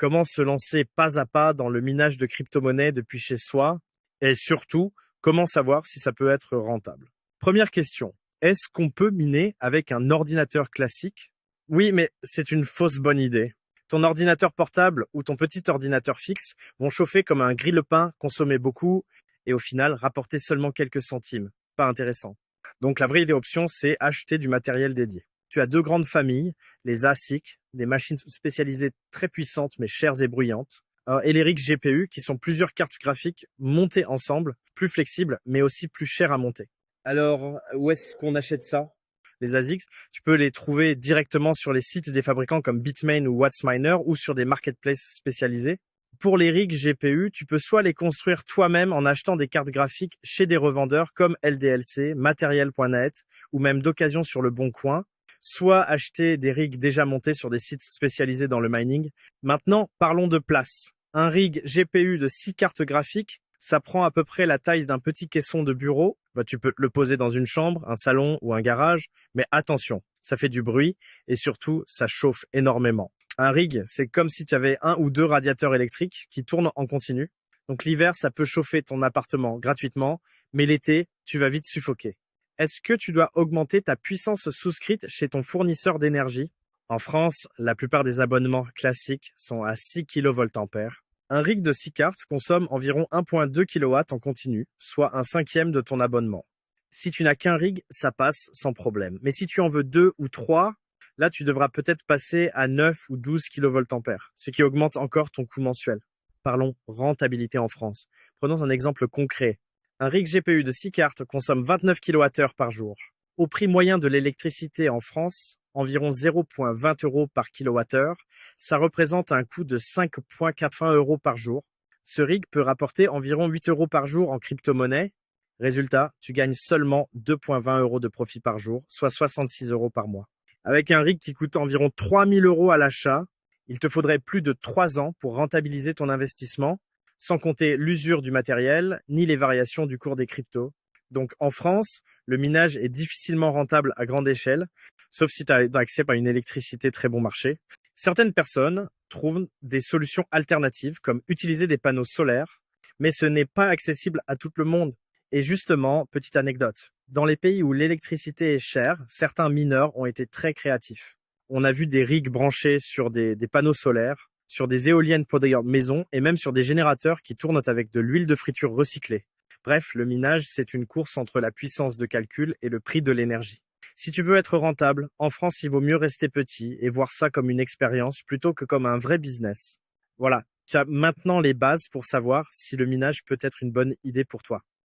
comment se lancer pas à pas dans le minage de crypto-monnaies depuis chez soi et surtout, comment savoir si ça peut être rentable. Première question, est-ce qu'on peut miner avec un ordinateur classique? Oui, mais c'est une fausse bonne idée. Ton ordinateur portable ou ton petit ordinateur fixe vont chauffer comme un grille-pain, consommer beaucoup et au final rapporter seulement quelques centimes. Pas intéressant. Donc la vraie idée option, c'est acheter du matériel dédié. Tu as deux grandes familles, les ASIC, des machines spécialisées très puissantes mais chères et bruyantes, et les RIG GPU qui sont plusieurs cartes graphiques montées ensemble, plus flexibles mais aussi plus chères à monter. Alors, où est-ce qu'on achète ça? Les ASIC, tu peux les trouver directement sur les sites des fabricants comme Bitmain ou Whatsminer ou sur des marketplaces spécialisés. Pour les RIG GPU, tu peux soit les construire toi-même en achetant des cartes graphiques chez des revendeurs comme LDLC, Material.net ou même d'occasion sur le Bon Coin, soit acheter des rigs déjà montés sur des sites spécialisés dans le mining. Maintenant, parlons de place. Un rig GPU de 6 cartes graphiques, ça prend à peu près la taille d'un petit caisson de bureau. Tu peux le poser dans une chambre, un salon ou un garage, mais attention, ça fait du bruit et surtout, ça chauffe énormément. Un rig, c'est comme si tu avais un ou deux radiateurs électriques qui tournent en continu. Donc l'hiver, ça peut chauffer ton appartement gratuitement, mais l'été, tu vas vite suffoquer. Est-ce que tu dois augmenter ta puissance souscrite chez ton fournisseur d'énergie? En France, la plupart des abonnements classiques sont à 6 kVA. Un rig de 6 cartes consomme environ 1,2 kW en continu, soit un cinquième de ton abonnement. Si tu n'as qu'un rig, ça passe sans problème. Mais si tu en veux 2 ou 3, là tu devras peut-être passer à 9 ou 12 kVA, ce qui augmente encore ton coût mensuel. Parlons rentabilité en France. Prenons un exemple concret. Un rig GPU de 6 cartes consomme 29 kWh par jour. Au prix moyen de l'électricité en France, environ 0,20 € par kilowattheure, ça représente un coût de 5,80 € par jour. Ce rig peut rapporter environ 8 € par jour en crypto-monnaie. Résultat, tu gagnes seulement 2,20 € de profit par jour, soit 66 € par mois. Avec un rig qui coûte environ 3 000 € à l'achat, il te faudrait plus de 3 ans pour rentabiliser ton investissement, sans compter l'usure du matériel, ni les variations du cours des cryptos. Donc en France, le minage est difficilement rentable à grande échelle, sauf si tu as accès à une électricité très bon marché. Certaines personnes trouvent des solutions alternatives, comme utiliser des panneaux solaires, mais ce n'est pas accessible à tout le monde. Et justement, petite anecdote, dans les pays où l'électricité est chère, certains mineurs ont été très créatifs. On a vu des rigs branchés sur des panneaux solaires, sur des éoliennes pour des maisons et même sur des générateurs qui tournent avec de l'huile de friture recyclée. Bref, le minage, c'est une course entre la puissance de calcul et le prix de l'énergie. Si tu veux être rentable, en France, il vaut mieux rester petit et voir ça comme une expérience plutôt que comme un vrai business. Voilà, tu as maintenant les bases pour savoir si le minage peut être une bonne idée pour toi.